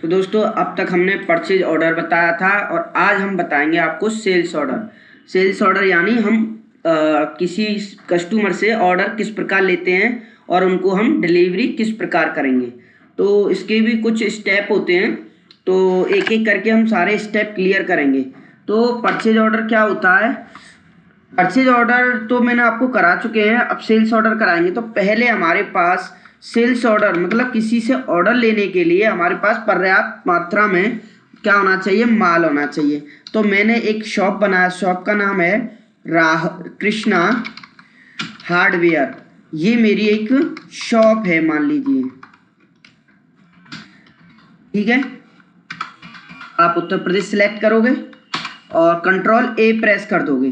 तो दोस्तों अब तक हमने परचेज ऑर्डर बताया था और आज हम बताएंगे आपको सेल्स ऑर्डर। सेल्स ऑर्डर यानी हम किसी कस्टमर से ऑर्डर किस प्रकार लेते हैं और उनको हम डिलीवरी किस प्रकार करेंगे। तो इसके भी कुछ स्टेप होते हैं, तो एक एक करके हम सारे स्टेप क्लियर करेंगे। तो परचेज ऑर्डर क्या होता है? परचेज ऑर्डर तो मैंने आपको करा चुके हैं, अब सेल्स ऑर्डर कराएंगे। तो पहले हमारे पास सेल्स ऑर्डर मतलब किसी से ऑर्डर लेने के लिए हमारे पास पर्याप्त मात्रा में क्या होना चाहिए? माल होना चाहिए। तो मैंने एक शॉप बनाया, शॉप का नाम है कृष्णा हार्डवेयर। ये मेरी एक शॉप है मान लीजिए, ठीक है। आप उत्तर प्रदेश सिलेक्ट करोगे और कंट्रोल ए प्रेस कर दोगे।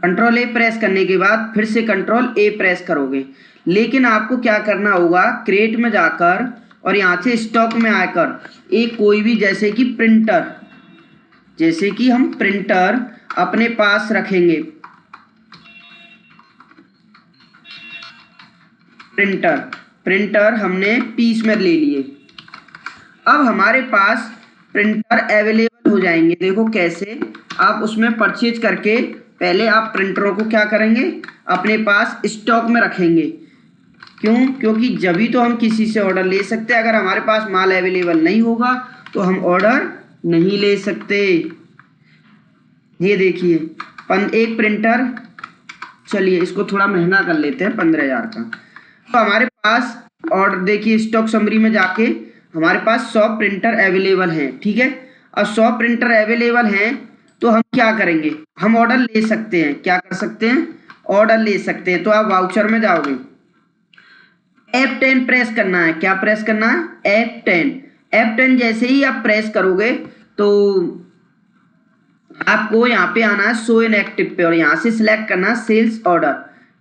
कंट्रोल ए प्रेस करने के बाद फिर से कंट्रोल ए प्रेस करोगे। लेकिन आपको क्या करना होगा, क्रिएट में जाकर और यहाँ से स्टॉक में आकर एक कोई भी जैसे कि प्रिंटर, जैसे कि हम प्रिंटर अपने पास रखेंगे। प्रिंटर हमने पीस में ले लिए। अब हमारे पास प्रिंटर अवेलेबल हो जाएंगे। देखो कैसे, आप उसमें परचेज करके पहले आप प्रिंटरों को क्या करेंगे? अपने पास स्टॉक में रखेंगे। क्यों? क्योंकि जभी तो हम किसी से ऑर्डर ले सकते हैं। अगर हमारे पास माल अवेलेबल नहीं होगा तो हम ऑर्डर नहीं ले सकते। ये देखिए एक प्रिंटर, चलिए इसको थोड़ा महंगा कर लेते हैं 15,000 का। तो हमारे पास ऑर्डर देखिए, स्टॉक समरी में जाके हमारे पास 100 प्रिंटर अवेलेबल हैं, ठीक है। अब 100 प्रिंटर अवेलेबल हैं तो हम क्या करेंगे? हम ऑर्डर ले सकते हैं। क्या कर सकते हैं? ऑर्डर ले सकते हैं। तो आप वाउचर में जाओगे, F10 प्रेस करना है। क्या प्रेस करना है? F10 जैसे ही आप प्रेस करोगे तो आपको यहाँ पे आना है शो इन एक्टिव पे और यहाँ से सिलेक्ट करना सेल्स ऑर्डर।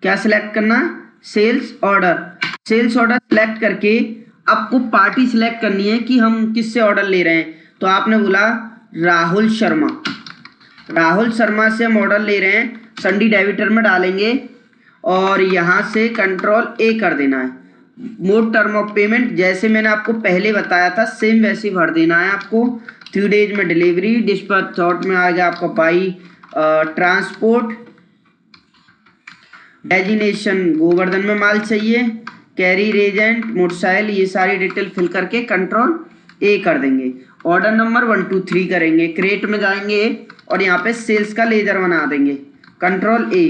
क्या सिलेक्ट करना? Sales order. Sales order select करके आपको पार्टी सिलेक्ट करनी है कि हम किससे ऑर्डर ले रहे हैं। तो आपने बोला राहुल शर्मा। राहुल शर्मा से हम ऑर्डर ले रहे हैं, संडी डेबिटर में डालेंगे और यहाँ से कंट्रोल ए कर देना है। मोड टर्म ऑफ पेमेंट जैसे मैंने आपको पहले बताया था सेम वैसे भर देना है आपको। 3 डेज में डिलीवरी, डिस्पैच शॉर्ट में आएगा आपका बाई ट्रांसपोर्ट, डेजिनेशन गोवर्धन में माल चाहिए, कैरी रेजेंट मोटरसाइकिल, ये सारी डिटेल फिल करके कंट्रोल ए कर देंगे। ऑर्डर नंबर 1 2 3 करेंगे, क्रेट में जाएंगे और यहाँ पे सेल्स का लेजर बना देंगे, कंट्रोल ए।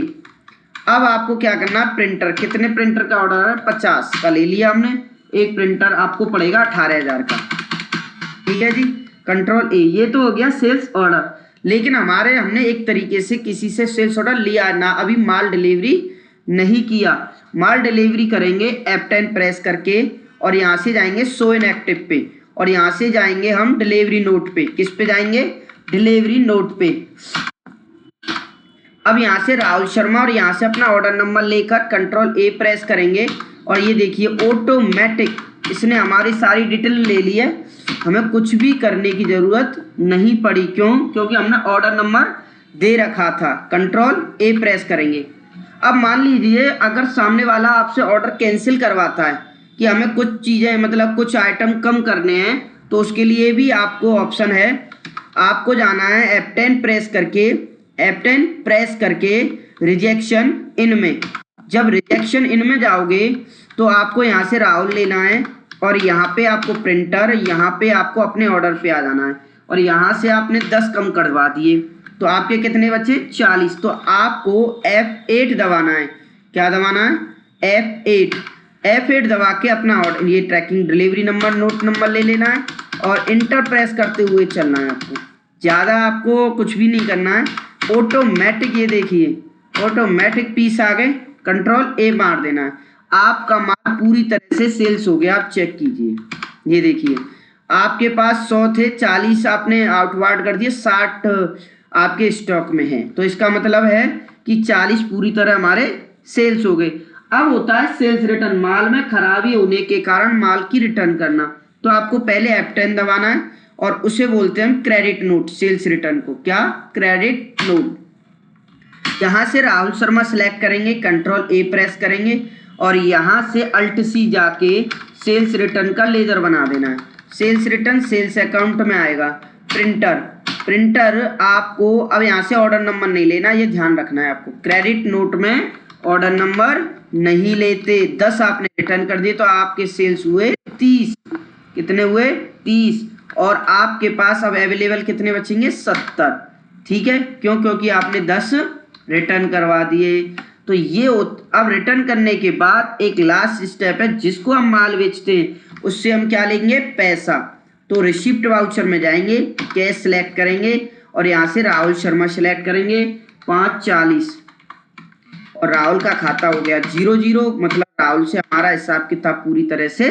अब आपको क्या करना? प्रिंटर, कितने प्रिंटर का ऑर्डर है? 50 का ले लिया हमने। एक प्रिंटर आपको पड़ेगा 18,000 का, ठीक है जी। कंट्रोल ए, ये तो हो गया सेल्स ऑर्डर। लेकिन हमने एक तरीके से किसी से सेल्स ऑर्डर लिया ना, अभी माल डिलीवरी नहीं किया। माल डिलीवरी करेंगे F10 प्रेस करके और यहाँ से जाएंगे शो इन एक्टिव पे और यहाँ से जाएंगे हम डिलीवरी नोट पे। किस पे जाएंगे? डिलीवरी नोट पे। अब यहाँ से राहुल शर्मा और यहाँ से अपना ऑर्डर नंबर लेकर कंट्रोल ए प्रेस करेंगे और ये देखिए ऑटोमेटिक इसने हमारी सारी डिटेल ले ली है। हमें कुछ भी करने की जरूरत नहीं पड़ी। क्यों? क्योंकि हमने ऑर्डर नंबर दे रखा था। कंट्रोल ए प्रेस करेंगे। अब मान लीजिए अगर सामने वाला आपसे ऑर्डर कैंसिल करवाता है कि हमें कुछ चीज़ें मतलब कुछ आइटम कम करने हैं, तो उसके लिए भी आपको ऑप्शन है। आपको जाना है F10 प्रेस करके रिजेक्शन इन में। जब रिजेक्शन इन में जाओगे तो आपको यहाँ से राहुल लेना है और यहाँ पे आपको प्रिंटर, यहाँ पे आपको अपने ऑर्डर पे आ जाना है और यहाँ से आपने 10 कम करवा दिए तो आपके कितने बचे? 40। तो आपको F8 दबाना है। क्या दबाना है? F8 दबा के अपना ऑर्डर, ये tracking delivery number note number ले लेना है और इंटर प्रेस करते हुए चलना है। आपको ज़्यादा आपको कुछ भी नहीं करना है। ऑटोमेटिक ये देखिए ऑटोमेटिक पीस आ गए, कंट्रोल ए मार देना है। आपका माल पूरी तरह से सेल्स हो गया। आप चेक कीजिए, ये देखिए आपके पास 100 थे, 40 आपने आउटवार्ड कर दिए, 60 आपके स्टॉक में है। तो इसका मतलब है कि 40 पूरी तरह हमारे सेल्स हो गए। अब होता है सेल्स रिटर्न, माल में खराबी होने के कारण माल की रिटर्न करना। तो आपको पहले F10 दबाना है और उसे बोलते हैं हम क्रेडिट नोट। सेल्स रिटर्न को क्या? Credit note. यहाँ से राहुल शर्मा सेलेक्ट करेंगे, कंट्रोल ए प्रेस करेंगे और यहाँ से अल्ट सी जाके सेल्स रिटर्न का लेजर बना देना है। सेल्स रिटर्न सेल्स अकाउंट में आएगा। प्रिंटर आपको अब यहाँ से ऑर्डर नंबर नहीं लेना, ये ध्यान रखना है आपको। क्रेडिट नोट में ऑर्डर नंबर नहीं लेते। 10 आपने रिटर्न कर दिए तो आपके सेल्स हुए 30। कितने हुए? 30। और आपके पास अब अवेलेबल कितने बचेंगे? 70। ठीक है, क्यों? क्योंकि आपने 10 रिटर्न करवा दिए। तो ये अब रिटर्न करने के बाद एक लास्ट स्टेप है, जिसको हम माल बेचते हैं उससे हम क्या लेंगे? पैसा। तो रिसिप्ट वाउचर में जाएंगे, कैश सेलेक्ट करेंगे और यहाँ से राहुल शर्मा सेलेक्ट करेंगे 540 और राहुल का खाता हो गया 00, मतलब राहुल से हमारा हिसाब किताब पूरी तरह से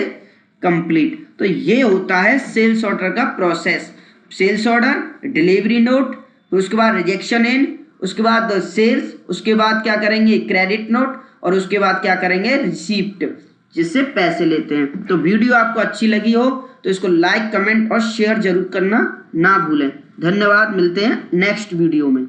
कंप्लीट। तो ये होता है सेल्स ऑर्डर का process. Sales order, delivery note, उसके बाद रिजेक्शन इन, उसके बाद सेल्स, उसके बाद क्या करेंगे? क्रेडिट नोट, और उसके बाद क्या करेंगे? रिसीप्ट, जिससे पैसे लेते हैं। तो वीडियो आपको अच्छी लगी हो तो इसको लाइक, कमेंट और शेयर जरूर करना ना भूलें। धन्यवाद, मिलते हैं नेक्स्ट वीडियो में।